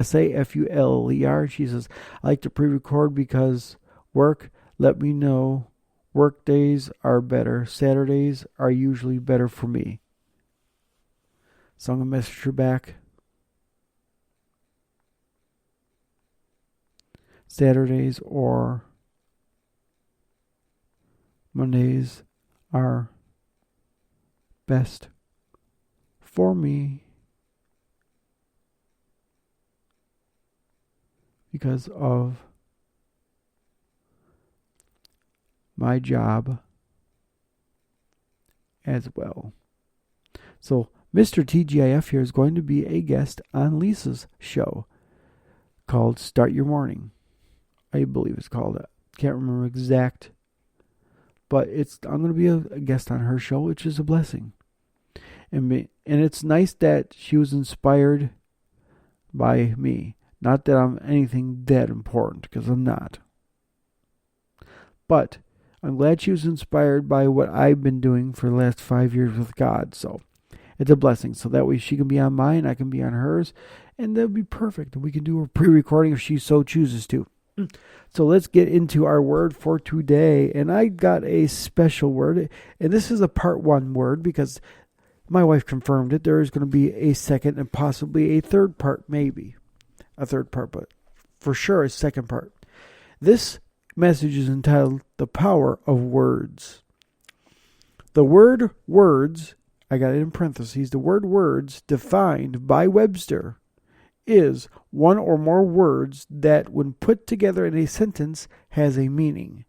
SAFULER. She says, I like to pre-record because work. Let me know. Work days are better. Saturdays are usually better for me. So I'm going to message her back. Saturdays or Mondays are best for me because of my job as well. So Mr. TGIF here is going to be a guest on Lisa's show called Start Your Morning. I believe it's called that. Can't remember exact, but I'm going to be a guest on her show, which is a blessing. And it's nice that she was inspired by me. Not that I'm anything that important, because I'm not. But I'm glad she was inspired by what I've been doing for the last 5 years with God. So it's a blessing. So that way she can be on mine, I can be on hers, and that'll be perfect. And we can do a pre-recording if she so chooses to. So let's get into our word for today. And I got a special word. And this is a part 1 word because my wife confirmed it. There is going to be a second and possibly a third part, maybe. A third part, but for sure a second part. This message is entitled The Power of Words. The word words, I got it in parentheses, the word words defined by Webster is one or more words that when put together in a sentence has a meaning.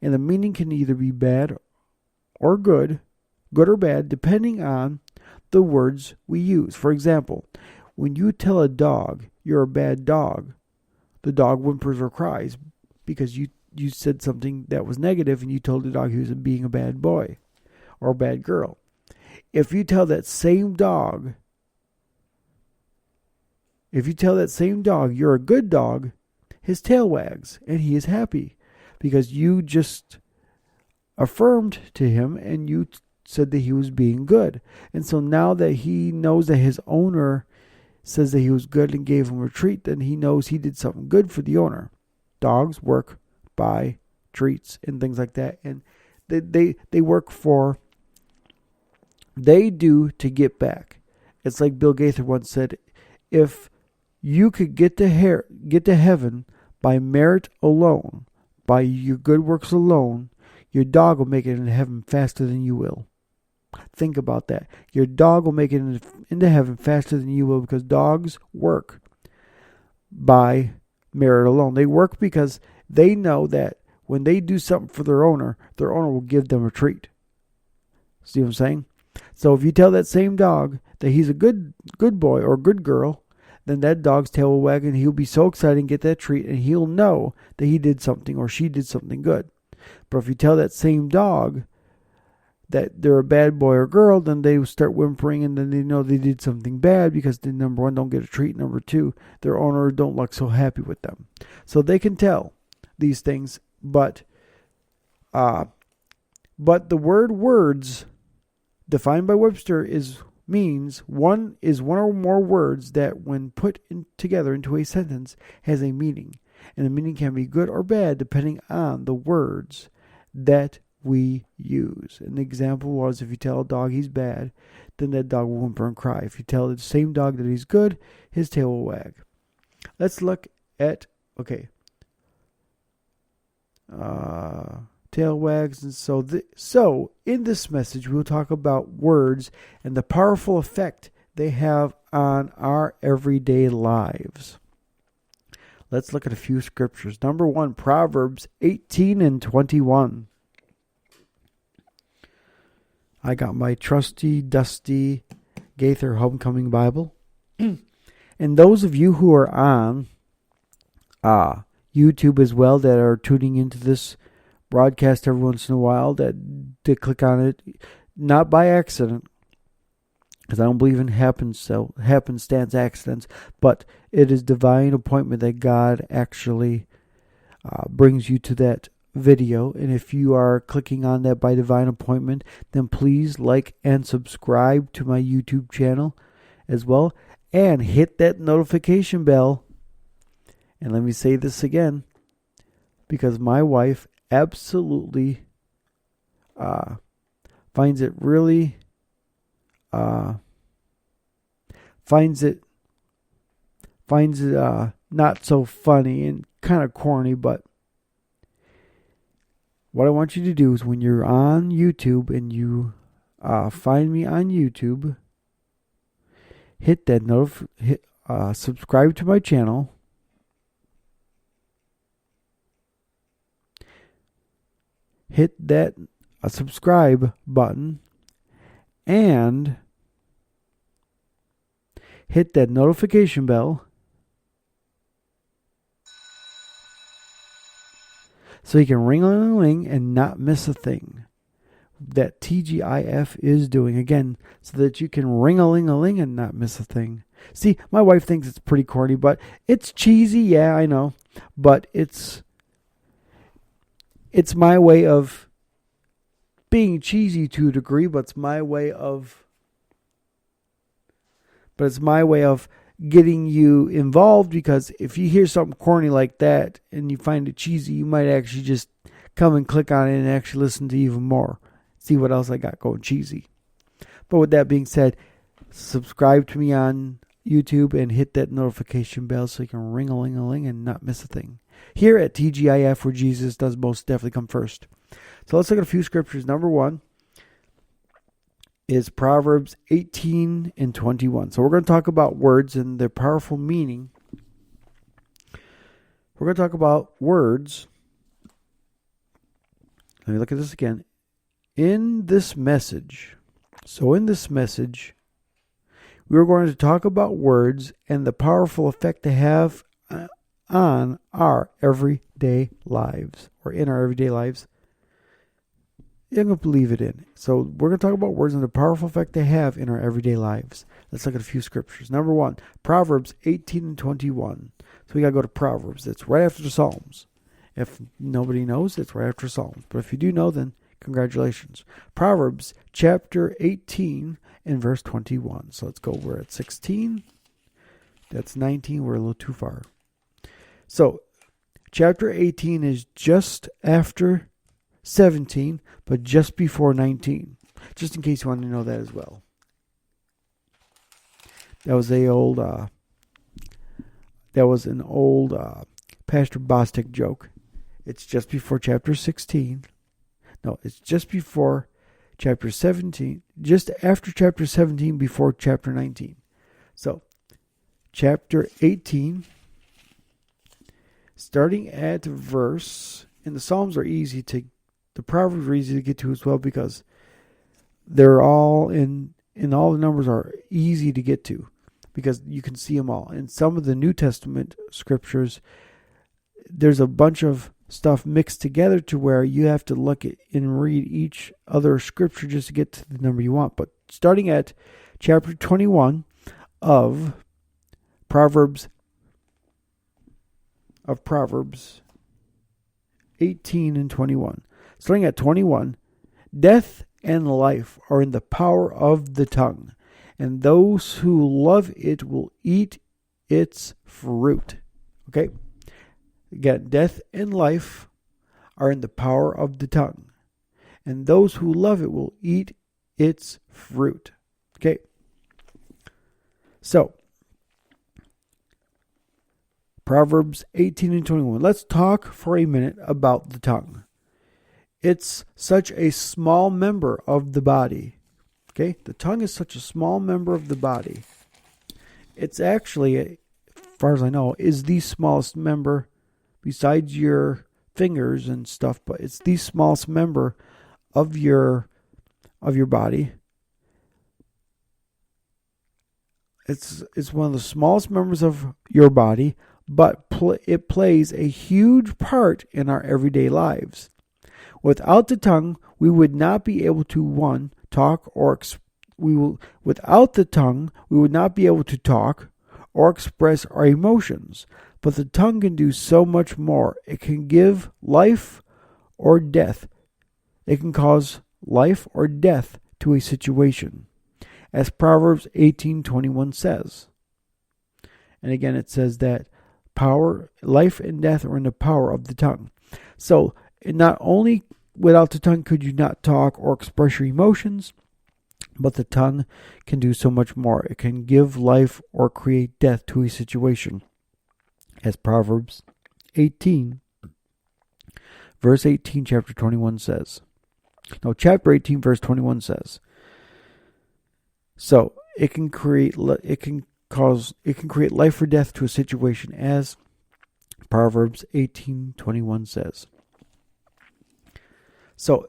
And the meaning can either be bad or good or bad, depending on the words we use. For example, when you tell a dog you're a bad dog, the dog whimpers or cries because you said something that was negative and you told the dog he was being a bad boy or a bad girl. If you tell that same dog you're a good dog, his tail wags and he is happy because you just affirmed to him and you said that he was being good. And so now that he knows that his owner says that he was good and gave him a treat, then he knows he did something good for the owner. Dogs work by treats and things like that. And they do to get back. It's like Bill Gaither once said, if you could get to heaven by merit alone, by your good works alone, your dog will make it into heaven faster than you will. Think about that. Your dog will make it into heaven faster than you will because dogs work by merit alone. They work because they know that when they do something for their owner will give them a treat. See what I'm saying? So if you tell that same dog that he's a good boy or good girl, then that dog's tail will wag and he'll be so excited and get that treat and he'll know that he did something or she did something good. But if you tell that same dog that they're a bad boy or girl, then they start whimpering and then they know they did something bad because they, number one, don't get a treat. Number two, their owner don't look so happy with them. So they can tell these things, but the word words defined by Webster means one or more words that when put together into a sentence has a meaning. And the meaning can be good or bad depending on the words that we use. An example was if you tell a dog he's bad, then that dog will whimper and cry. If you tell the same dog that he's good, his tail will wag. Let's look at, tail wags. And so in this message, we'll talk about words and the powerful effect they have on our everyday lives. Let's look at a few scriptures. Number 1, Proverbs 18:21. I got my trusty, dusty Gaither Homecoming Bible. And those of you who are on YouTube as well that are tuning into this broadcast every once in a while, that click on it, not by accident, because I don't believe in happenstance accidents, but it is divine appointment that God actually brings you to that video. And if you are clicking on that by divine appointment, then please like and subscribe to my YouTube channel as well. and hit that notification bell. And let me say this again, because my wife absolutely finds it really finds it not so funny and kind of corny, but what I want you to do is when you're on YouTube and you find me on YouTube, hit that subscribe to my channel. Hit that subscribe button and hit that notification bell so you can ring-a-ling-a-ling and not miss a thing that TGIF is doing. Again, so that you can ring-a-ling-a-ling and not miss a thing. See, my wife thinks it's pretty corny, but it's cheesy. Yeah, I know. But it's my way of being cheesy to a degree, but it's my way of getting you involved, because if you hear something corny like that and you find it cheesy, you might actually just come and click on it and actually listen to even more. See what else I got going cheesy. But with that being said, subscribe to me on YouTube and hit that notification bell so you can ring-a-ling-a-ling and not miss a thing. Here at TGIF, where Jesus does most definitely come first. So let's look at a few scriptures. Number one is Proverbs 18 and 21. So we're going to talk about words and their powerful meaning. We're going to talk about words. Let me look at this again. In this message, we're going to talk about words and the powerful effect they have on our everyday lives, or in our everyday lives. You're going to believe it in. So we're going to talk about words and the powerful effect they have in our everyday lives. Let's look at a few scriptures. Number one, Proverbs 18 and 21. So we got to go to Proverbs. It's right after the Psalms. If nobody knows, it's right after Psalms. But if you do know, then congratulations. Proverbs chapter 18 and verse 21. So let's go. We're at 16. That's 19. We're a little too far. So chapter 18 is just after 17, but just before 19. Just in case you want to know that as well. That was an old Pastor Bostic joke. It's just before chapter 16. No, it's just before chapter 17. Just after chapter 17, before chapter 19. So, chapter 18, starting at verse, and the Psalms are easy to, the Proverbs are easy to get to as well, because they're all in all the numbers are easy to get to, because you can see them all. In some of the New Testament scriptures, there's a bunch of stuff mixed together to where you have to look at and read each other scripture just to get to the number you want. But starting at chapter 21 of Proverbs 18 and 21. Starting at 21, death and life are in the power of the tongue, and those who love it will eat its fruit. Okay? Again, death and life are in the power of the tongue, and those who love it will eat its fruit. Okay? So, Proverbs 18 and 21. Let's talk for a minute about the tongue. It's such a small member of the body. Okay? The tongue is such a small member of the body. It's actually, as far as I know, is the smallest member besides your fingers and stuff, but it's the smallest member of your body. It's one of the smallest members of your body, but it plays a huge part in our everyday lives. Without the tongue, we would not be able to talk or express our emotions. But the tongue can do so much more. It can give life or death. It can cause life or death to a situation, as Proverbs 18:21 says. And again, it says that life and death are in the power of the tongue. So not only without the tongue could you not talk or express your emotions, but the tongue can do so much more. It can give life or create death to a situation. As Proverbs 18, verse 18, chapter 21 says. No, chapter 18, verse 21 says. So it can create life or death to a situation, as Proverbs 18:21 says. So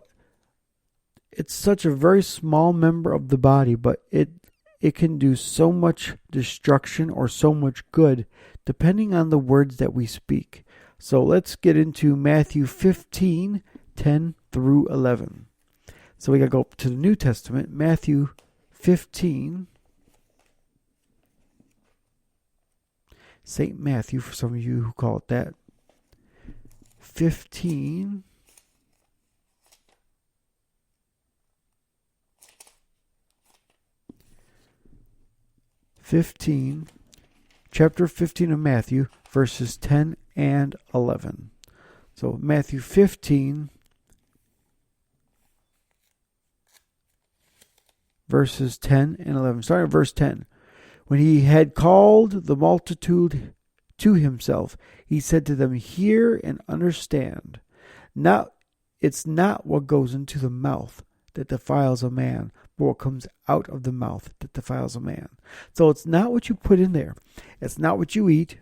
it's such a very small member of the body, but it can do so much destruction or so much good depending on the words that we speak. So let's get into Matthew 15:10 through 11. So we got to go to the New Testament, Matthew 15. St. Matthew, for some of you who call it that. 15. Chapter 15 of Matthew, verses 10 and 11. So Matthew 15, verses 10 and 11. Starting at verse 10. When he had called the multitude to himself, he said to them, "Hear and understand. Now, it's not what goes into the mouth that defiles a man, but what comes out of the mouth that defiles a man." So it's not what you put in there. It's not what you eat.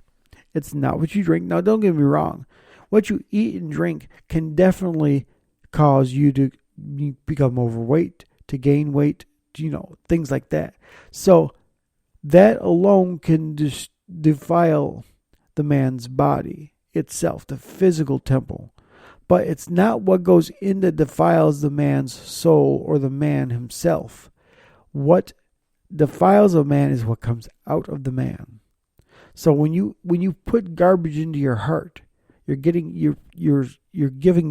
It's not what you drink. Now, don't get me wrong. What you eat and drink can definitely cause you to become overweight, to gain weight, things like that. So that alone can defile the man's body itself, the physical temple. But it's not what goes in that defiles the man's soul or the man himself. What defiles a man is what comes out of the man. So when you put garbage into your heart, you're giving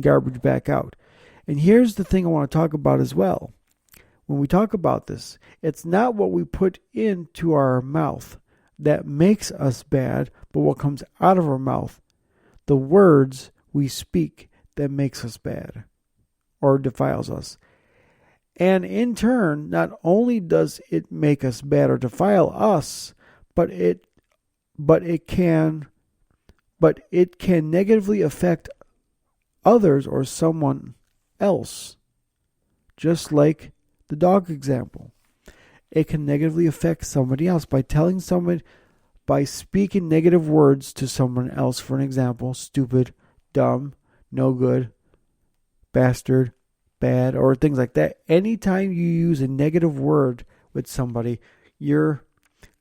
garbage back out. And here's the thing I want to talk about as well. When we talk about this, it's not what we put into our mouth that makes us bad, but what comes out of our mouth, the words we speak, that makes us bad or defiles us. And in turn, not only does it make us bad or defile us, but it can negatively affect others or someone else. Just like the dog example. It can negatively affect somebody else by speaking negative words to someone else. For an example, stupid, dumb, no good, bastard, bad, or things like that. Anytime you use a negative word with somebody, you're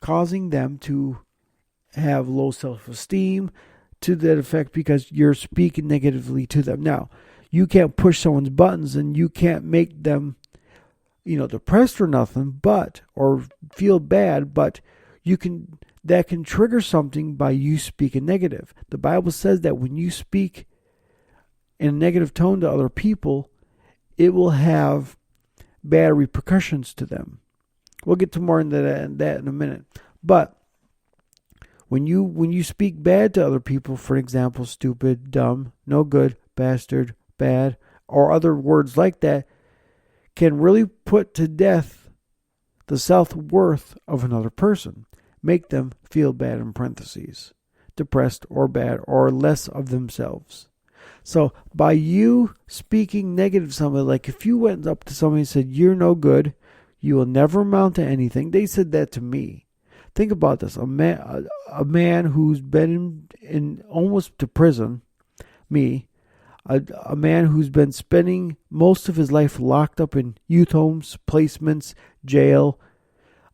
causing them to have low self-esteem to that effect because you're speaking negatively to them. Now, you can't push someone's buttons and you can't make them depressed or nothing, or feel bad, but that can trigger something by you speaking negative. The Bible says that when you speak in a negative tone to other people, it will have bad repercussions to them. We'll get to more into that in a minute. But when you speak bad to other people, for example, stupid, dumb, no good, bastard, bad, or other words like that, can really put to death the self-worth of another person. Make them feel bad, in parentheses, depressed or bad or less of themselves. So by you speaking negative to somebody, like if you went up to somebody and said, "You're no good, you will never amount to anything." They said that to me. Think about this. A man who's been in almost to prison, me, a man who's been spending most of his life locked up in youth homes, placements, jail.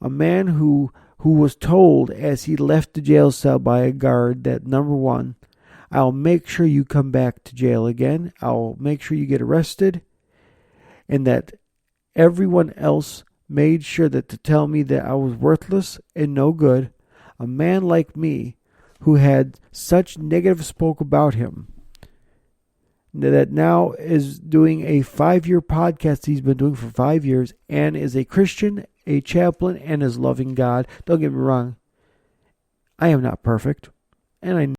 A man who was told as he left the jail cell by a guard that, number one, I'll make sure you come back to jail again. I'll make sure you get arrested. And that everyone else made sure that to tell me that I was worthless and no good. A man like me who had such negative spoke about him, that now is doing a 5-year podcast he's been doing for 5 years and is a Christian, a chaplain, and is loving God. Don't get me wrong. I am not perfect, and I